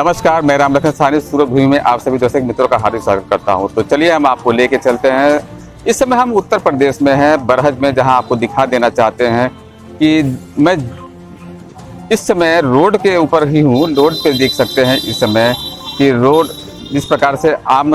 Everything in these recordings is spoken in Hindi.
नमस्कार, मैं राम लखन साहनी सूरत भूमि में आप सभी दर्शक मित्रों का हार्दिक स्वागत करता हूं। तो चलिए हम आपको लेके चलते हैं। इस समय हम उत्तर प्रदेश में हैं, बरहज में, जहां आपको दिखा देना चाहते हैं कि मैं इस समय रोड के ऊपर ही हूं। रोड पे देख सकते हैं इस समय कि रोड जिस प्रकार से आम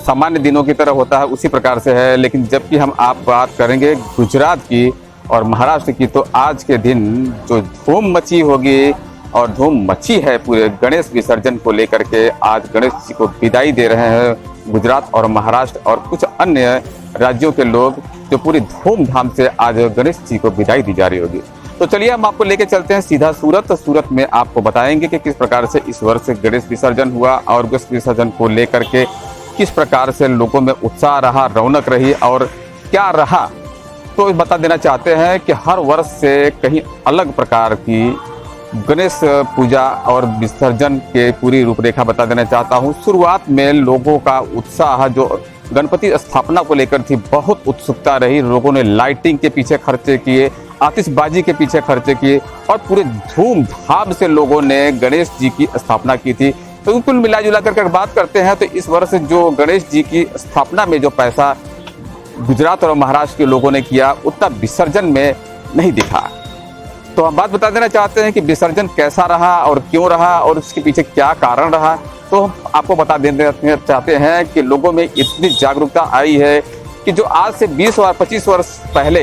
सामान्य दिनों की तरह होता है उसी प्रकार से है, लेकिन जबकि हम आप बात करेंगे गुजरात की और महाराष्ट्र की, तो आज के दिन जो धूम मची होगी और धूम मची है पूरे गणेश विसर्जन को लेकर के। आज गणेश जी को विदाई दे रहे हैं गुजरात और महाराष्ट्र और कुछ अन्य राज्यों के लोग, जो पूरी धूमधाम से आज गणेश जी को विदाई दी जा रही होगी। तो चलिए हम आपको लेके चलते हैं सीधा सूरत। सूरत में आपको बताएंगे कि किस प्रकार से इस वर्ष गणेश विसर्जन हुआ और गणेश विसर्जन को लेकर के किस प्रकार से लोगों में उत्साह रहा, रौनक रही और क्या रहा। तो बता देना चाहते हैं कि हर वर्ष से कहीं अलग प्रकार की गणेश पूजा और विसर्जन के पूरी रूपरेखा बता देना चाहता हूं। शुरुआत में लोगों का उत्साह जो गणपति स्थापना को लेकर थी, बहुत उत्सुकता रही। लोगों ने लाइटिंग के पीछे खर्चे किए, आतिशबाजी के पीछे खर्चे किए और पूरे धूमधाम से लोगों ने गणेश जी की स्थापना की थी। तो कुल मिला जुला कर बात करते हैं तो इस वर्ष जो गणेश जी की स्थापना में जो पैसा गुजरात और महाराष्ट्र के लोगों ने किया, उतना विसर्जन में नहीं दिखा। तो हम बात बता देना चाहते हैं कि विसर्जन कैसा रहा और क्यों रहा और उसके पीछे क्या कारण रहा। तो हम आपको बता देना चाहते हैं कि लोगों में इतनी जागरूकता आई है कि जो आज से 20 और 25 वर्ष पहले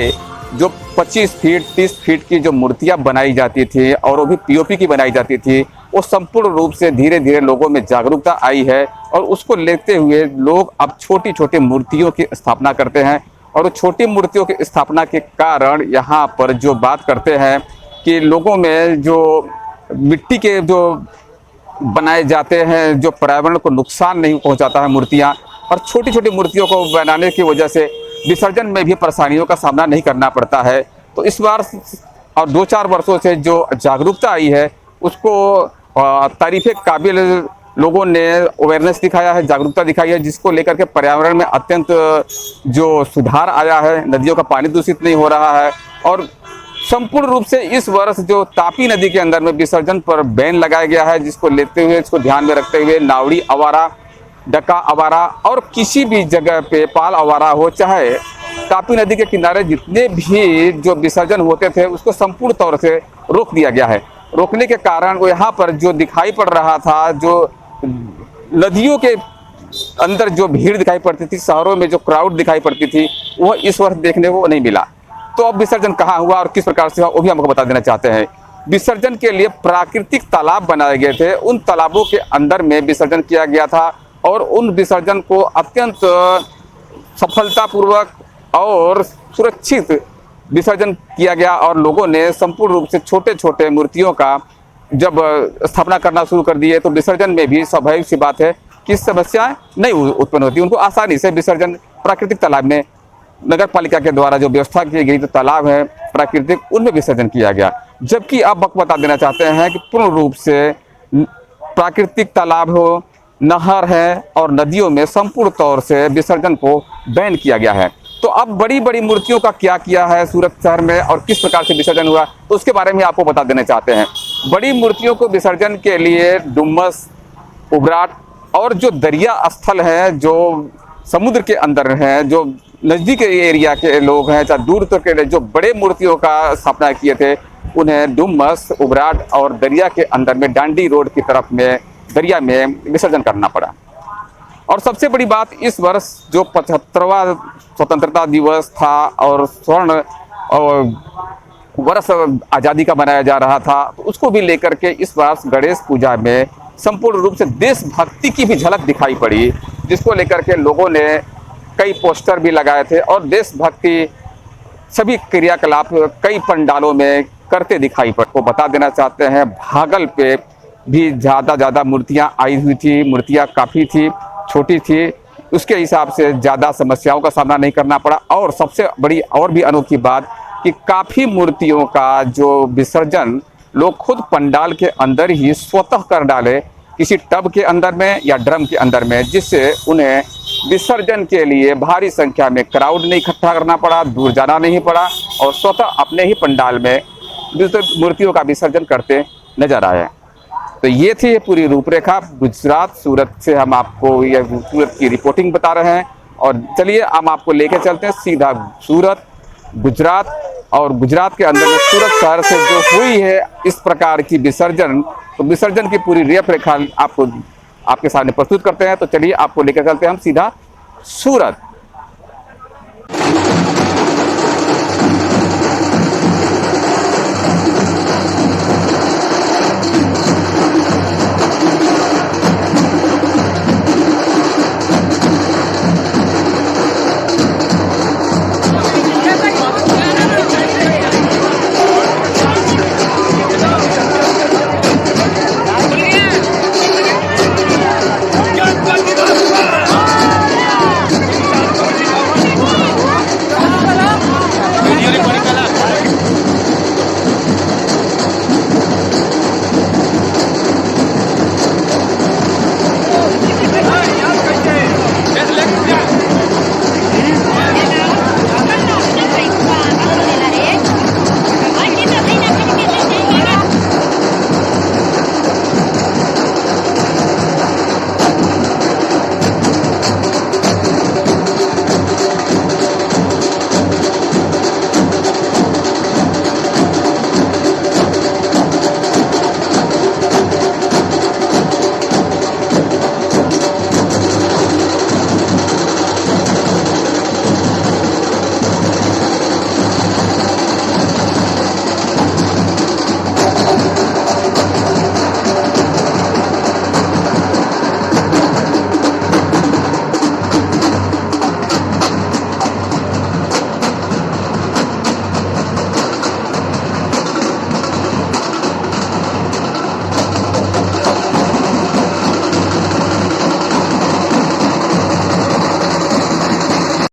जो 25 फीट 30 फीट की जो मूर्तियां बनाई जाती थी और वो भी पीओपी की बनाई जाती थी, वो संपूर्ण रूप से धीरे धीरे लोगों में जागरूकता आई है और उसको लेते हुए लोग अब छोटी छोटी मूर्तियों की स्थापना करते हैं। और छोटी मूर्तियों की स्थापना के कारण यहाँ पर जो बात करते हैं कि लोगों में जो मिट्टी के जो बनाए जाते हैं, जो पर्यावरण को नुकसान नहीं पहुंचाता है मूर्तियां, और छोटी छोटी मूर्तियों को बनाने की वजह से विसर्जन में भी परेशानियों का सामना नहीं करना पड़ता है। तो इस बार और 2-4 वर्षों से जो जागरूकता आई है उसको तारीफ़े काबिल लोगों ने अवेयरनेस दिखाया है, जागरूकता दिखाई है, जिसको लेकर के पर्यावरण में अत्यंत जो सुधार आया है। नदियों का पानी दूषित नहीं हो रहा है और संपूर्ण रूप से इस वर्ष जो तापी नदी के अंदर में विसर्जन पर बैन लगाया गया है, जिसको लेते हुए, इसको ध्यान में रखते हुए नावड़ी आवारा, डका आवारा और किसी भी जगह पे पाल आवारा हो, चाहे तापी नदी के किनारे जितने भी जो विसर्जन होते थे उसको संपूर्ण तौर से रोक दिया गया है। रोकने के कारण वो यहाँ पर जो दिखाई पड़ रहा था, जो नदियों के अंदर जो भीड़ दिखाई पड़ती थी, शहरों में जो क्राउड दिखाई पड़ती थी, वो इस वर्ष देखने को नहीं मिला। तो अब विसर्जन कहाँ हुआ और किस प्रकार से हुआ वो भी हमको बता देना चाहते हैं। विसर्जन के लिए प्राकृतिक तालाब बनाए गए थे, उन तालाबों के अंदर में विसर्जन किया गया था और उन विसर्जन को अत्यंत सफलतापूर्वक और सुरक्षित विसर्जन किया गया और लोगों ने संपूर्ण रूप से छोटे छोटे मूर्तियों का जब स्थापना करना शुरू कर दिए तो विसर्जन में भी स्वाभाविक सी बात है कि समस्याएं नहीं उत्पन्न होती। उनको आसानी से विसर्जन प्राकृतिक तालाब में नगर पालिका के द्वारा जो व्यवस्था की गई, तो तालाब है प्राकृतिक, उनमें विसर्जन किया गया। जबकि अब बता देना चाहते हैं कि पूर्ण रूप से प्राकृतिक तालाब हो, नहर है और नदियों में संपूर्ण तौर से विसर्जन को बैन किया गया है। तो अब बड़ी बड़ी मूर्तियों का क्या किया है सूरत शहर में और किस प्रकार से विसर्जन हुआ, तो उसके बारे में आपको बता देना चाहते हैं। बड़ी मूर्तियों को विसर्जन के लिए डुमस, उबराट और जो दरिया स्थल है, जो समुद्र के अंदर हैं, जो नज़दीक एरिया के लोग हैं, चाहे दूर तक के जो बड़े मूर्तियों का स्थापना किए थे, उन्हें डुमस, उबराट और दरिया के अंदर में डांडी रोड की तरफ में दरिया में विसर्जन करना पड़ा। और सबसे बड़ी बात, इस वर्ष जो 75वां स्वतंत्रता दिवस था और स्वर्ण वर्ष आज़ादी का मनाया जा रहा था, तो उसको भी लेकर के इस वर्ष गणेश पूजा में संपूर्ण रूप से देशभक्ति की भी झलक दिखाई पड़ी, जिसको लेकर के लोगों ने कई पोस्टर भी लगाए थे और देशभक्ति सभी क्रियाकलाप कई पंडालों में करते दिखाई पड़े। को बता देना चाहते हैं भागल पे भी ज़्यादा मूर्तियां आई हुई थी, मूर्तियां काफ़ी थी, छोटी थी, उसके हिसाब से ज़्यादा समस्याओं का सामना नहीं करना पड़ा। और सबसे बड़ी और भी अनोखी बात कि काफ़ी मूर्तियों का जो विसर्जन लोग खुद पंडाल के अंदर ही स्वतः कर डाले, किसी टब के अंदर में या ड्रम के अंदर में, जिससे उन्हें विसर्जन के लिए भारी संख्या में क्राउड नहीं इकट्ठा करना पड़ा, दूर जाना नहीं पड़ा और स्वतः अपने ही पंडाल में मूर्तियों का विसर्जन करते नजर आए। तो ये थी ये पूरी रूपरेखा गुजरात सूरत से। हम आपको ये सूरत की रिपोर्टिंग बता रहे हैं और चलिए हम आपको लेके चलते हैं सीधा सूरत, गुजरात। और गुजरात के अंदर में सूरत शहर से जो हुई है इस प्रकार की विसर्जन, तो विसर्जन की पूरी रूपरेखा आपको आपके सामने प्रस्तुत करते हैं। तो चलिए आपको लेकर चलते हैं हम सीधा सूरत।